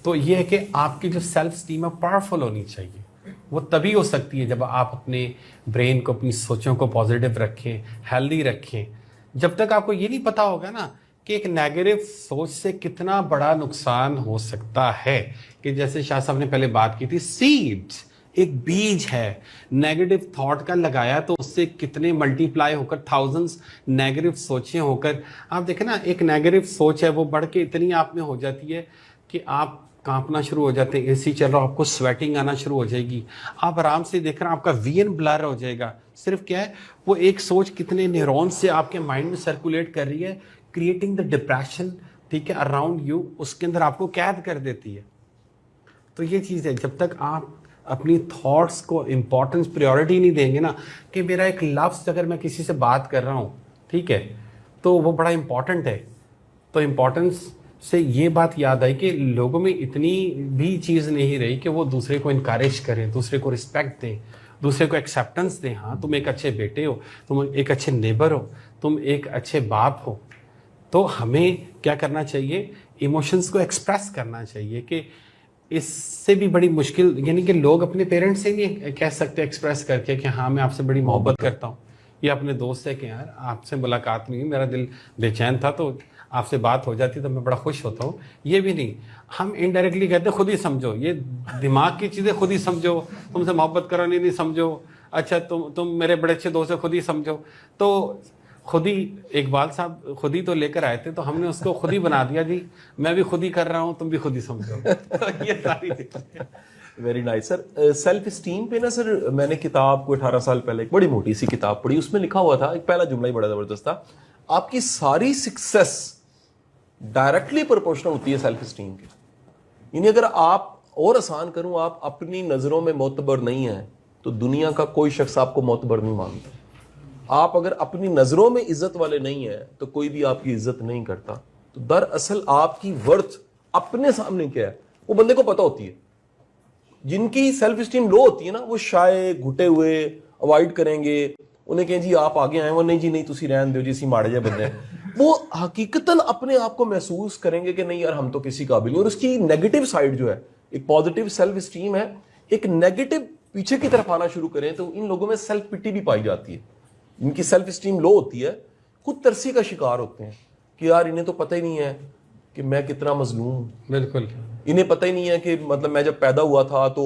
تو یہ ہے کہ آپ کی جو سیلف اسٹیم ہے پاورفل ہونی چاہیے. وہ تبھی ہو سکتی ہے جب آپ اپنے برین کو، اپنی سوچوں کو پازیٹیو رکھیں، ہیلدی رکھیں. جب تک آپ کو یہ نہیں پتا ہوگا نا کہ ایک نیگیٹو سوچ سے کتنا بڑا نقصان ہو سکتا ہے، کہ جیسے شاہ صاحب نے پہلے بات کی تھی، سیڈز ایک بیج ہے نیگیٹو تھاٹ کا لگایا تو اس سے کتنے ملٹی پلائی ہو کر تھاؤزنڈز نیگیٹو سوچیں ہو کر، آپ دیکھیں نا ایک نیگیٹو سوچ ہے وہ بڑھ کے اتنی آپ میں ہو جاتی ہے کہ آپ کانپنا شروع ہو جاتے ہیں، اے سی چل رہا ہو آپ کو سویٹنگ آنا شروع ہو جائے گی، آپ آرام سے دیکھ رہے ہیں آپ کا وی این بلر ہو جائے گا، صرف کیا ہے وہ ایک سوچ کتنے نیورون سے آپ کے مائنڈ میں سرکولیٹ کر رہی ہے، کریٹنگ دا ڈپریشن، ٹھیک ہے، اراؤنڈ یو، اس کے اندر آپ کو قید کر دیتی ہے۔ تو یہ چیز ہے، جب تک آپ اپنی تھاٹس کو امپورٹنس پریورٹی نہیں دیں گے نا، کہ میرا ایک لفظ اگر میں کسی سے بات کر رہا ہوں، ٹھیک ہے، تو وہ بڑا امپورٹنٹ ہے، تو امپورٹنس سے یہ بات یاد آئی کہ لوگوں میں اتنی بھی چیز نہیں رہی کہ وہ دوسرے کو انکریج کریں، دوسرے کو رسپیکٹ دیں، دوسرے کو ایکسیپٹنس دیں، ہاں تم ایک اچھے بیٹے ہو، تم ایک اچھے نیبر ہو، تم ایک اچھے باپ ہو۔ تو ہمیں کیا کرنا چاہیے، ایموشنز کو ایکسپریس کرنا چاہیے، کہ اس سے بھی بڑی مشکل، یعنی کہ لوگ اپنے پیرنٹس سے نہیں کہہ سکتے ایکسپریس کر کے کہ ہاں میں آپ سے بڑی محبت کرتا ہوں، یا اپنے دوست سے کہ یار آپ سے ملاقات نہیں ہوئی، میرا دل بے چین تھا تو آپ سے بات ہو جاتی تو میں بڑا خوش ہوتا ہوں، یہ بھی نہیں، ہم انڈائریکٹلی کہتے ہیں خود ہی سمجھو، یہ دماغ کی چیزیں خود ہی سمجھو، تم سے محبت کرانی نہیں سمجھو، اچھا تم میرے بڑے اچھے دوست ہیں خود ہی سمجھو، تو خود ہی اقبال صاحب خود ہی تو لے کر آئے تھے تو ہم نے اس کو خود ہی بنا دیا، جی میں بھی خود ہی کر رہا ہوں تم بھی خود ہی سمجھو۔ یہ ساری ویری نائس سر۔ سیلف اسٹیم پہ نا سر میں نے کتاب کو 18 سال پہلے ایک بڑی موٹی سی کتاب پڑھی، اس میں لکھا ہوا تھا، ایک پہلا جملہ ہی بڑا زبردست تھا، آپ کی ساری سکسیس ڈائریکٹلی پرپورشنل ہوتی ہے سیلف اسٹیم کے، یعنی اگر آپ اور آسان کروں، آپ اپنی نظروں میں معتبر نہیں ہیں تو دنیا کا کوئی شخص آپ کو معتبر نہیں مانتا، آپ اگر اپنی نظروں میں عزت والے نہیں ہیں تو کوئی بھی آپ کی عزت نہیں کرتا، تو دراصل آپ کی ورتھ اپنے سامنے کیا ہے وہ بندے کو پتہ ہوتی ہے۔ جن کی سیلف اسٹیم لو ہوتی ہے نا وہ شائع گھٹے ہوئے اوائڈ کریں گے، انہیں کہیں جی آپ آگے آئے، وہ نہیں جی نہیں تسی رہن دیو جی سی ماڑے جے بندے، وہ حقیقتاً اپنے آپ کو محسوس کریں گے کہ نہیں یار ہم تو کسی قابل نہیں، اور اس کی نیگیٹو سائڈ جو ہے، ایک پازیٹیو سیلف اسٹیم ہے، ایک نیگیٹو پیچھے کی طرف آنا شروع کریں تو ان لوگوں میں سیلف پٹی بھی پائی جاتی ہے۔ جن کی سیلف اسٹیم لو ہوتی ہے خود ترسی کا شکار ہوتے ہیں کہ یار انہیں تو پتہ ہی نہیں ہے کہ میں کتنا مظلوم ہوں، بالکل، انہیں پتہ ہی نہیں ہے کہ مطلب میں جب پیدا ہوا تھا تو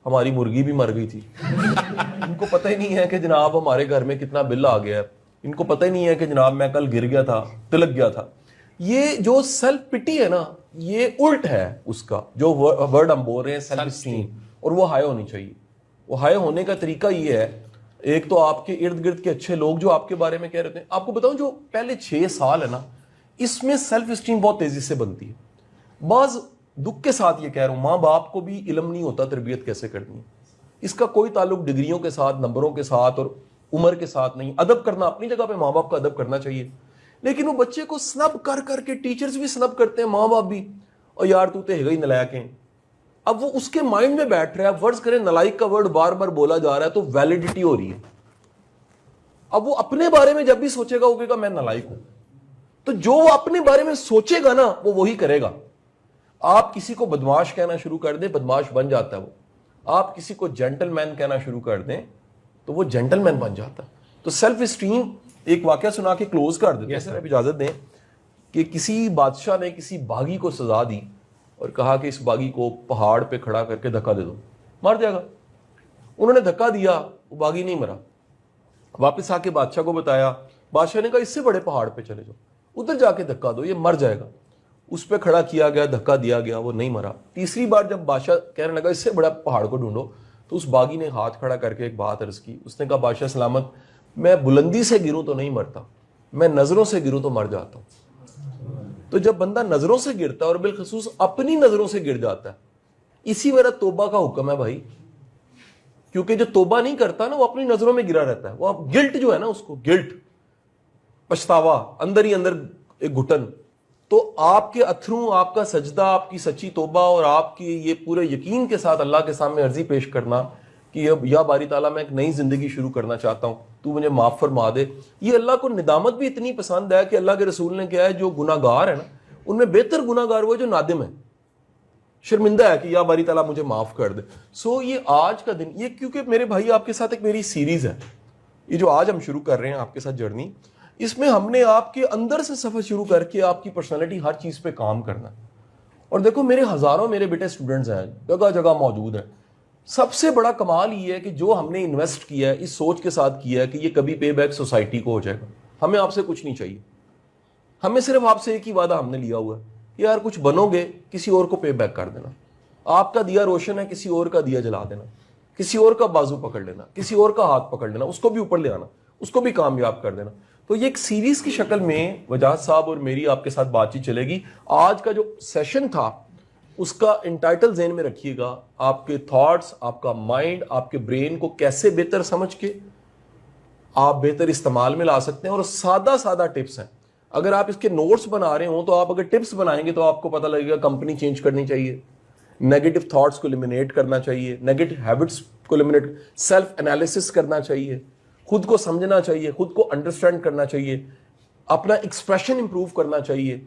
ہماری مرغی بھی مر گئی تھی، ان کو پتہ ہی نہیں ہے کہ جناب ہمارے گھر میں کتنا بل آ گیا ہے، ان کو پتہ ہی نہیں ہے کہ جناب میں کل گر گیا تھا، تلک گیا تھا۔ یہ جو سیلف پٹی ہے نا یہ الٹ ہے اس کا جو ورڈ ہم بول رہے ہیں سیلف اسٹیم، اور وہ ہائی ہونی چاہیے۔ وہ ہائی ہونے کا طریقہ یہ ہے، ایک تو آپ کے ارد گرد کے اچھے لوگ جو آپ کے بارے میں کہہ رہے ہیں، آپ کو بتاؤں جو پہلے 6 سال ہے نا اس میں سیلف اسٹیم بہت تیزی سے بنتی ہے۔ بعض دکھ کے ساتھ یہ کہہ رہا ہوں، ماں باپ کو بھی علم نہیں ہوتا تربیت کیسے کرنی ہے، اس کا کوئی تعلق ڈگریوں کے ساتھ، نمبروں کے ساتھ اور عمر کے ساتھ نہیں۔ ادب کرنا اپنی جگہ پہ ماں باپ کا ادب کرنا چاہیے، لیکن وہ بچے کو سنب کر کر کے، ٹیچرز بھی سنب کرتے ہیں، ماں باپ بھی، اور یار تو تے ہی نلائق ہیں۔ اب وہ اس کے مائنڈ میں بیٹھ رہا ہے، فرض کریں نلائق کا ورڈ بار بار بولا جا رہا ہے تو ویلیڈیٹی ہو رہی ہے، اب وہ اپنے بارے میں جب بھی سوچے گا وہ کہے گا میں نلائق ہوں، تو جو وہ اپنے بارے میں سوچے گا نا وہ وہی کرے گا۔ آپ کسی کو بدماش کہنا شروع کر دیں بدماش بن جاتا ہے وہ، آپ کسی کو جینٹل مین کہنا شروع کر دیں تو وہ جینٹل مین بن جاتا ہے۔ تو سیلف اسٹیم، ایک واقعہ سنا کے کلوز کر دیتے ہیں، آپ اجازت دیں، کہ کسی بادشاہ نے کسی باغی کو سزا دی اور کہا کہ اس باغی کو پہاڑ پہ کھڑا کر کے دھکا دے دو، مر جائے گا۔ انہوں نے دھکا دیا، وہ باغی نہیں مرا، واپس آ کے بادشاہ کو بتایا، بادشاہ نے کہا اس سے بڑے پہاڑ پہ چلے جاؤ، ادھر جا کے دھکا دو، یہ مر جائے گا۔ اس پہ کھڑا کیا گیا، دھکا دیا گیا، وہ نہیں مرا۔ تیسری بار جب بادشاہ کہنے لگا اس سے بڑا پہاڑ کو ڈھونڈو، تو اس باغی نے ہاتھ کھڑا کر کے ایک بات عرض کی، اس نے کہا بادشاہ سلامت، میں بلندی سے گروں تو نہیں مرتا، میں نظروں سے گروں تو مر جاتا ہوں۔ تو جب بندہ نظروں سے گرتا ہے اور بالخصوص اپنی نظروں سے گر جاتا ہے، اسی وجہ توبہ کا حکم ہے بھائی، کیونکہ جو توبہ نہیں کرتا نا وہ اپنی نظروں میں گرا رہتا ہے، وہ گلٹ جو ہے نا، اس کو گلٹ، پچھتاوا، اندر ہی اندر ایک گھٹن۔ تو آپ کے اتھروں، آپ کا سجدہ، آپ کی سچی توبہ اور آپ کی یہ پورے یقین کے ساتھ اللہ کے سامنے عرضی پیش کرنا کہ اب یا باری تعالیٰ میں ایک نئی زندگی شروع کرنا چاہتا ہوں، تو مجھے معاف فرما دے، یہ اللہ کو ندامت بھی اتنی پسند ہے کہ اللہ کے رسول نے کہا ہے جو گناہ گار ہے نا ان میں بہتر گناہ گار وہ جو نادم ہے، شرمندہ ہے کہ یا باری تعالیٰ مجھے معاف کر دے۔ سو یہ آج کا دن، یہ کیونکہ میرے بھائی آپ کے ساتھ ایک میری سیریز ہے، یہ جو آج ہم شروع کر رہے ہیں آپ کے ساتھ جرنی، اس میں ہم نے آپ کے اندر سے سفر شروع کر کے آپ کی پرسنالٹی ہر چیز پہ کام کرنا. اور دیکھو میرے ہزاروں میرے بیٹے اسٹوڈنٹس ہیں, جگہ جگہ موجود ہیں. سب سے بڑا کمال یہ ہے کہ جو ہم نے انویسٹ کیا ہے اس سوچ کے ساتھ کیا ہے کہ یہ کبھی پے بیک سوسائٹی کو ہو جائے گا. ہمیں آپ سے کچھ نہیں چاہیے, ہمیں صرف آپ سے ایک ہی وعدہ ہم نے لیا ہوا ہے, یار کچھ بنو گے کسی اور کو پے بیک کر دینا. آپ کا دیا روشن ہے, کسی اور کا دیا جلا دینا, کسی اور کا بازو پکڑ لینا, کسی اور کا ہاتھ پکڑ لینا, اس کو بھی اوپر لے آنا, اس کو بھی کامیاب کر دینا. تو یہ ایک سیریز کی شکل میں وجاہت صاحب اور میری آپ کے ساتھ بات چیت چلے گی. آج کا جو سیشن تھا اس کا انٹائٹل ذہن میں رکھیے گا, آپ کے تھاٹس, آپ کا مائنڈ, آپ کے برین کو کیسے بہتر سمجھ کے آپ بہتر استعمال میں لا سکتے ہیں. اور سادہ سادہ ٹپس ہیں. اگر آپ اس کے نوٹس بنا رہے ہوں تو آپ اگر ٹپس بنائیں گے تو آپ کو پتہ لگے گا کمپنی چینج کرنی چاہیے, نیگیٹو تھاٹس کو ایلیمینیٹ کرنا چاہیے, نیگیٹو ہیبٹس کو ایلیمینیٹ, سیلف انالیسس کرنا چاہیے, خود کو سمجھنا چاہیے, خود کو انڈرسٹینڈ کرنا چاہیے, اپنا ایکسپریشن امپروو کرنا چاہیے,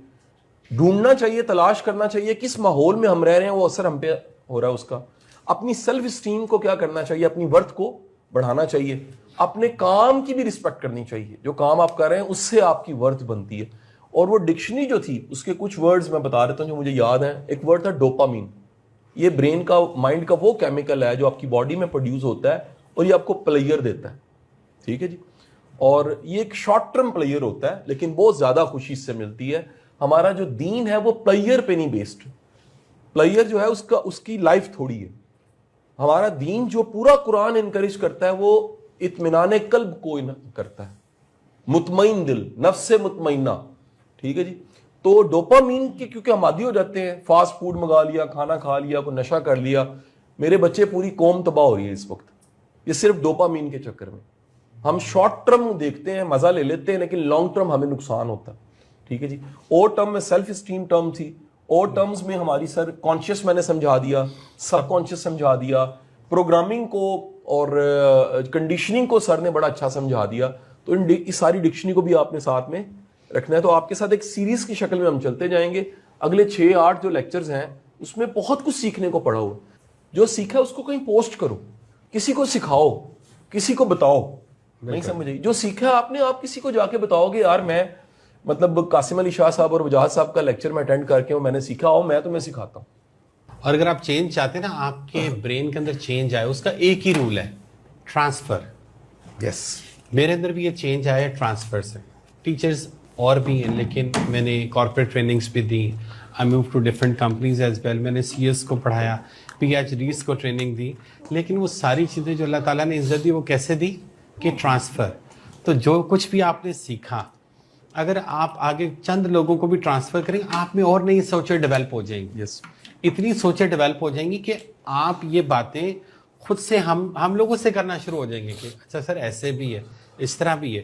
ڈھونڈنا چاہیے, تلاش کرنا چاہیے کس ماحول میں ہم رہ رہے ہیں وہ اثر ہم پہ ہو رہا ہے اس کا. اپنی سیلف اسٹیم کو کیا کرنا چاہیے, اپنی ورتھ کو بڑھانا چاہیے, اپنے کام کی بھی رسپیکٹ کرنی چاہیے. جو کام آپ کر رہے ہیں اس سے آپ کی ورتھ بنتی ہے. اور وہ ڈکشنری جو تھی اس کے کچھ ورڈز میں بتا دیتا ہوں جو مجھے یاد ہیں. ایک ورڈ تھا ڈوپامین. یہ برین کا, مائنڈ کا وہ کیمیکل ہے جو آپ کی باڈی میں پروڈیوس ہوتا ہے اور یہ آپ کو پلیئر دیتا ہے. ٹھیک ہے جی. اور یہ ایک شارٹ ٹرم پلیئر ہوتا ہے لیکن بہت زیادہ خوشی اس سے ملتی ہے. ہمارا جو دین ہے وہ پلیئر پہ نہیں بیسڈ. پلیئر جو ہے اس کی لائف تھوڑی ہے. ہمارا دین جو پورا قرآن انکریج کرتا ہے وہ اطمینان قلب کو کرتا ہے, مطمئن دل, نفس مطمئنہ. ٹھیک ہے جی. تو ڈوپامین کے کیونکہ ہم عادی ہو جاتے ہیں, فاسٹ فوڈ منگا لیا, کھانا کھا لیا, کوئی نشہ کر لیا. میرے بچے پوری قوم تباہ ہو رہی ہے اس وقت, یہ صرف ڈوپامین کے چکر میں. ہم شارٹ ٹرم دیکھتے ہیں, مزہ لے لیتے ہیں, لیکن لانگ ٹرم ہمیں نقصان ہوتا ہے. ٹھیک ہے جی. اور ٹرم میں سیلف اسٹیم ٹرم تھی, اور ٹرمز میں ہماری سر کانشیس میں نے سمجھا دیا, سب کانشیس سمجھا دیا, پروگرامنگ کو اور کنڈیشننگ کو سر نے بڑا اچھا سمجھا دیا. تو اس ساری ڈکشنری کو بھی آپ نے ساتھ میں رکھنا ہے. تو آپ کے ساتھ ایک سیریز کی شکل میں ہم چلتے جائیں گے. اگلے 6-8 جو لیکچرز ہیں اس میں بہت کچھ سیکھنے کو پڑا ہوا. جو سیکھا اس کو کہیں پوسٹ کرو, کسی کو سکھاؤ, کسی کو بتاؤ. نہیں سمجھ, جو سیکھا آپ نے آپ کسی کو جا کے بتاؤ گے یار میں مطلب قاسم علی شاہ صاحب اور وجاہت صاحب کا لیکچر میں اٹینڈ کر کے میں نے سیکھا ہوں, میں تمہیں سکھاتا ہوں. اور اگر آپ چینج چاہتے ہیں نا, آپ کے برین کے اندر چینج آئے, اس کا ایک ہی رول ہے, ٹرانسفر. یس. میرے اندر بھی یہ چینج آیا ہے ٹرانسفر سے. ٹیچرز اور بھی ہیں لیکن میں نے کارپوریٹ ٹریننگز بھی دی. I move to different companies as well. میں نے سی ایس کو پڑھایا, پی ایچ ڈیز کو ٹریننگ دی. لیکن وہ ساری چیزیں جو اللہ تعالیٰ نے عزت دی وہ کیسے دی کہ ٹرانسفر. تو جو کچھ بھی آپ نے سیکھا اگر آپ آگے چند لوگوں کو بھی ٹرانسفر کریں, آپ میں اور نئی سوچیں ڈیولپ ہو جائیں گی. یس. اتنی سوچیں ڈیولپ ہو جائیں گی کہ آپ یہ باتیں خود سے ہم لوگوں سے کرنا شروع ہو جائیں گے کہ اچھا سر ایسے بھی ہے, اس طرح بھی ہے.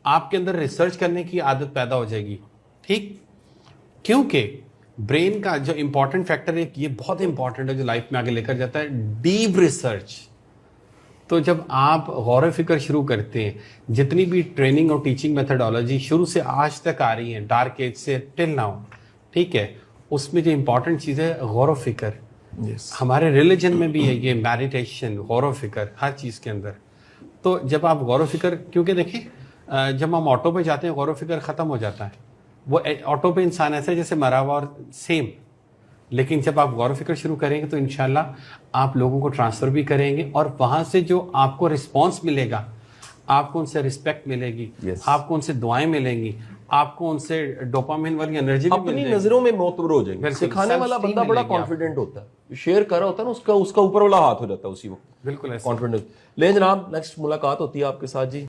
آپ کے اندر ریسرچ کرنے کی عادت پیدا ہو جائے گی. ٹھیک, کیونکہ برین کا جو امپورٹنٹ فیکٹر ہے یہ بہت امپورٹنٹ ہے جو لائف میں آگے لے کر جاتا ہے, ڈیپ ریسرچ. تو جب آپ غور و فکر شروع کرتے ہیں, جتنی بھی ٹریننگ اور ٹیچنگ میتھڈالوجی شروع سے آج تک آ رہی ہیں, ڈارک ایج سے ٹل ناؤ, ٹھیک ہے, اس میں جو امپورٹنٹ چیز ہے غور و فکر. ہمارے ریلیجن میں بھی ہے یہ میڈیٹیشن, غور و فکر ہر چیز کے اندر. تو جب آپ غور و فکر, کیونکہ دیکھیں جب ہم آٹو پہ جاتے ہیں غور و فکر ختم ہو جاتا ہے. وہ آٹو پہ انسان ایسا ہے جیسے مرا ہوا اور سیم. لیکن جب آپ غور و فکر شروع کریں گے تو انشاءاللہ آپ لوگوں کو ٹرانسفر بھی کریں گے, اور وہاں سے جو آپ کو رسپانس ملے گا, آپ کو ان سے رسپیکٹ ملے گی, آپ کو ان سے دعائیں ملیں گی, آپ کو ان سے ڈوپامین والی انرجی بھی اپنی نظروں میں معتبر ہو جائیں گے. سکھانے والا بندہ بڑا کانفیڈنٹ ہوتا ہے, شیئر کر رہا ہوتا ہے نا, اس کا اوپر والا ہاتھ ہو جاتا ہے اسی وقت. بالکل کانفیڈنس. لے جناب نیکسٹ ملاقات ہوتی ہے آپ کے ساتھ جی.